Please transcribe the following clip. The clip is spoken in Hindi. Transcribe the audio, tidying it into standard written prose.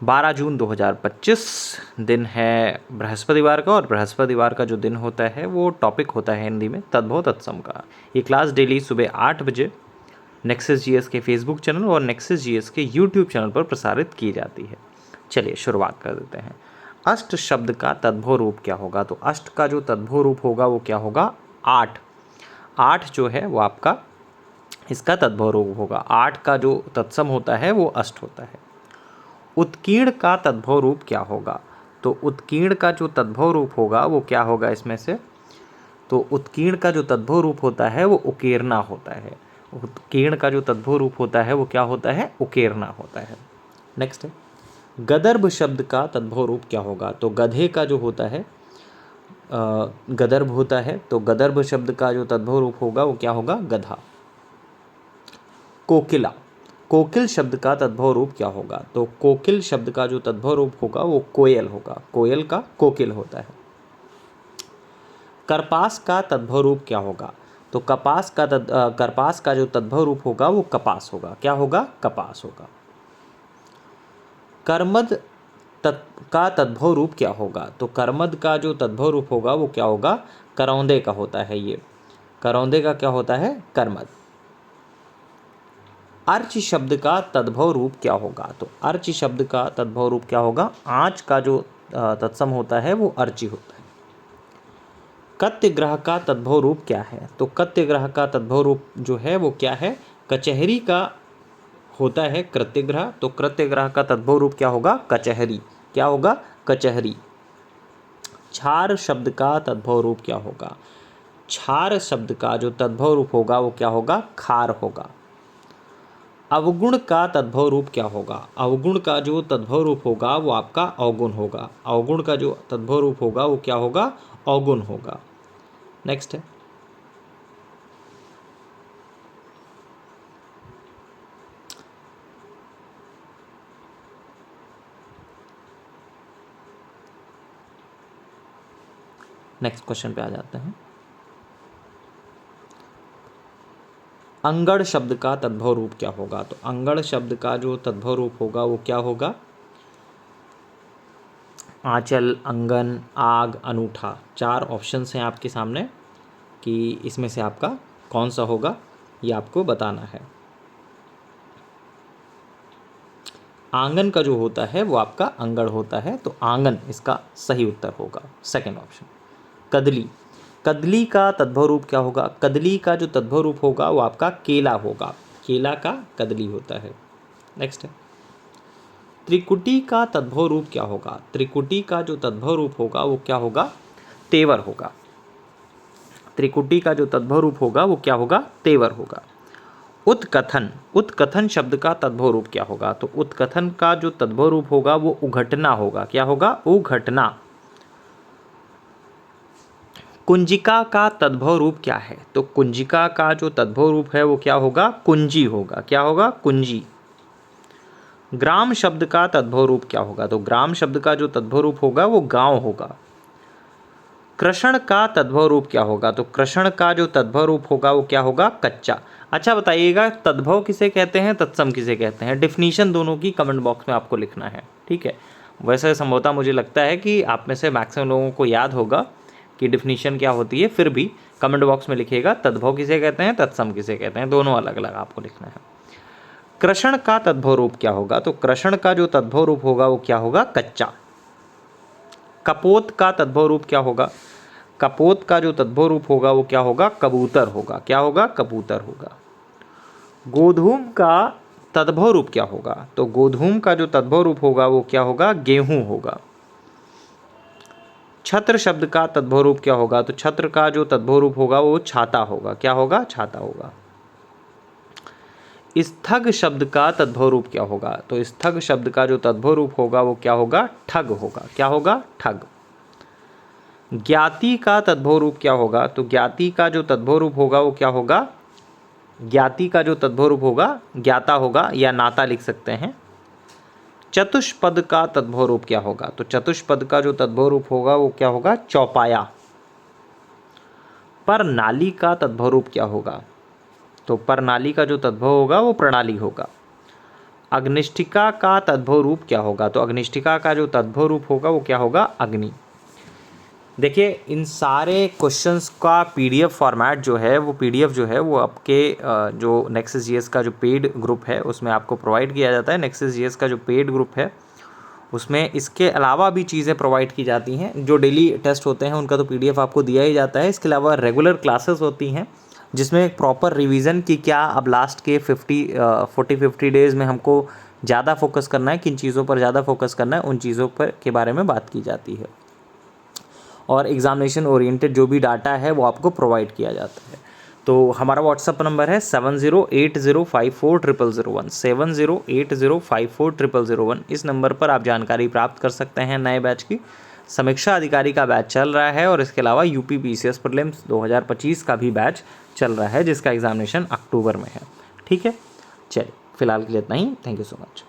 12 जून 2025 दिन है बृहस्पतिवार का, और बृहस्पतिवार का जो दिन होता है वो टॉपिक होता है हिंदी में तद्भव तत्सम का। ये क्लास डेली सुबह 8 बजे नेक्सस जीएस के फेसबुक चैनल और नेक्सस जीएस के यूट्यूब चैनल पर प्रसारित की जाती है। चलिए शुरुआत कर देते हैं। अष्ट शब्द का तद्भव रूप क्या होगा? तो अष्ट का जो तद्भव रूप होगा वो क्या होगा? 8। 8 जो है वो आपका इसका तद्भव रूप होगा। 8 का जो तत्सम होता है वो अष्ट होता है। उत्कीर्ण का तद्भव रूप क्या होगा? तो उत्कीर्ण का जो तद्भव रूप होगा वो क्या होगा इसमें से? तो उत्कीर्ण का जो तद्भव रूप होता है वो उकेरना होता है। उत्कीर्ण का जो तद्भव रूप होता है वो क्या होता है? उकेरना होता है। नेक्स्ट है गदर्भ शब्द का तद्भव रूप क्या होगा? तो गधे का जो होता है गदर्भ होता है, तो गदर्भ शब्द का जो तद्भव रूप होगा वो क्या होगा? गधा। कोकिला, कोकिल शब्द का तद्भव रूप क्या होगा? तो कोकिल शब्द का जो तद्भव रूप होगा वो कोयल होगा। कोयल का कोकिल होता है। करपास का तद्भव रूप क्या होगा? तो करपास का जो तद्भव रूप होगा वो कपास होगा। क्या होगा? कपास होगा। करमद का तद्भव रूप क्या होगा? तो करमद का जो तद्भव रूप होगा वो क्या होगा? करौंदे का होता है। ये करौंदे का क्या होता है? करमद। अर्च शब्द का तद्भव रूप क्या होगा? तो अर्च शब्द का तद्भव रूप क्या होगा? आँच का जो तत्सम होता है वो अर्ची होता है। कत्यग्रह का तद्भव रूप क्या है? तो कत्यग्रह का तद्भव रूप जो है वो क्या है? कचहरी का होता है कृत्यग्रह, तो कृत्यग्रह का तद्भव रूप क्या होगा? कचहरी। क्या होगा? कचहरी। क्षार शब्द का तद्भव रूप क्या होगा? क्षार शब्द का जो तद्भव रूप होगा वो क्या होगा? खार होगा। अवगुण का तद्भव रूप क्या होगा? अवगुण का जो तद्भव रूप होगा वो आपका अवगुण होगा। अवगुण का जो तद्भव रूप होगा वो क्या होगा? अवगुण होगा। नेक्स्ट है नेक्स्ट क्वेश्चन पे आ जाते हैं। अंगड़ शब्द का तद्भव रूप क्या होगा? तो अंगड़ शब्द का जो तद्भव रूप होगा वो क्या होगा? आंचल, अंगन, आग, अनूठा। 4 ऑप्शंस हैं आपके सामने कि इसमें से आपका कौन सा होगा, ये आपको बताना है। आंगन का जो होता है वो आपका अंगड़ होता है, तो आंगन इसका सही उत्तर होगा, सेकंड ऑप्शन। कदली, कदली का तद्भव रूप क्या होगा? कदली का जो तद्भव रूप होगा वो आपका केला होगा। केला का कदली होता है। नेक्स्ट है त्रिकुटी का तद्भव रूप क्या होगा? त्रिकुटी का जो तद्भव रूप होगा वो क्या होगा? तेवर होगा। त्रिकुटी का जो तद्भव रूप होगा वो क्या होगा? तेवर होगा। उत्कथन, उत्कथन शब्द का तद्भव रूप क्या होगा? तो उत्कथन का जो तद्भव रूप होगा वो उघटना होगा। क्या होगा? उघटना। कुंजिका का तद्भव रूप क्या है? तो कुंजिका का जो तद्भव रूप है वो क्या होगा? कुंजी होगा। क्या होगा? कुंजी। ग्राम शब्द का तद्भव रूप क्या होगा? तो ग्राम शब्द का जो तद्भव रूप होगा वो गांव होगा। कृषण का तद्भव रूप क्या होगा? तो कृषण का जो तद्भव रूप होगा वो क्या होगा? कच्चा। अच्छा बताइएगा, तद्भव किसे कहते हैं, तत्सम किसे कहते हैं? डेफिनीशन दोनों की कमेंट बॉक्स में आपको लिखना है, ठीक है। वैसे संभवतः मुझे लगता है कि आप में से मैक्सिमम लोगों को याद होगा कि डेफिनीशन क्या होती है, फिर भी कमेंट बॉक्स में लिखिएगा तद्भव किसे कहते हैं, तत्सम किसे कहते हैं, दोनों अलग अलग आपको लिखना है। कृषण का तद्भव रूप क्या होगा? तो कृषण का जो तद्भव रूप होगा वो क्या होगा? कच्चा। कपोत का तद्भव रूप क्या होगा? कपोत का जो तद्भव रूप होगा वो क्या होगा? कबूतर होगा। क्या होगा? कबूतर होगा। गोधूम का तद्भव रूप क्या होगा? तो गोधूम का जो तद्भव रूप होगा वो क्या होगा? गेहूं होगा। छत्र शब्द का तद्भव रूप क्या होगा? तो छत्र का जो तद्भव रूप होगा वो छाता होगा। क्या होगा? छाता होगा। स्थग शब्द का तद्भव रूप क्या होगा? तो स्थग शब्द का जो तद्भव रूप होगा वो क्या होगा? ठग होगा। क्या होगा? ठग। ज्ञाति का तद्भव रूप क्या होगा? तो ज्ञाति का जो तद्भव रूप होगा वो क्या होगा? ज्ञाति का जो तद्भव रूप होगा ज्ञाता होगा, या नाता लिख सकते हैं। चतुष्पद का तद्भव रूप क्या होगा? तो चतुष्पद का जो तद्भव रूप होगा वो क्या होगा? चौपाया। परनाली का तद्भव रूप क्या होगा? तो परनाली का जो तद्भव होगा वो प्रणाली होगा। अग्निष्ठिका का तद्भव रूप क्या होगा? तो अग्निष्ठिका का जो तद्भव रूप होगा वो क्या होगा? अग्नि। देखिए इन सारे क्वेश्चंस का पीडीएफ फॉर्मेट जो है वो आपके जो नेक्सस जीएस का जो पेड ग्रुप है उसमें आपको प्रोवाइड किया जाता है। नेक्सस जीएस का जो पेड ग्रुप है उसमें इसके अलावा भी चीज़ें प्रोवाइड की जाती हैं। जो डेली टेस्ट होते हैं उनका तो पीडीएफ आपको दिया ही जाता है। इसके अलावा रेगुलर क्लासेस होती हैं जिसमें प्रॉपर रिवीजन की क्या अब लास्ट के 50 डेज़ में हमको ज़्यादा फोकस करना है, किन चीज़ों पर ज़्यादा फोकस करना है, उन चीज़ों पर के बारे में बात की जाती है। और एग्जामिनेशन ओरिएंटेड जो भी डाटा है वो आपको प्रोवाइड किया जाता है। तो हमारा व्हाट्सअप नंबर है 7080540001 7080540001। इस नंबर पर आप जानकारी प्राप्त कर सकते हैं नए बैच की। समीक्षा अधिकारी का बैच चल रहा है और इसके अलावा यूपी पीसीएस प्रीलिम्स 2025 का भी बैच चल रहा है जिसका एग्जामिनेशन अक्टूबर में है। ठीक है, चलिए फिलहाल के लिए इतना ही। Thank you so much.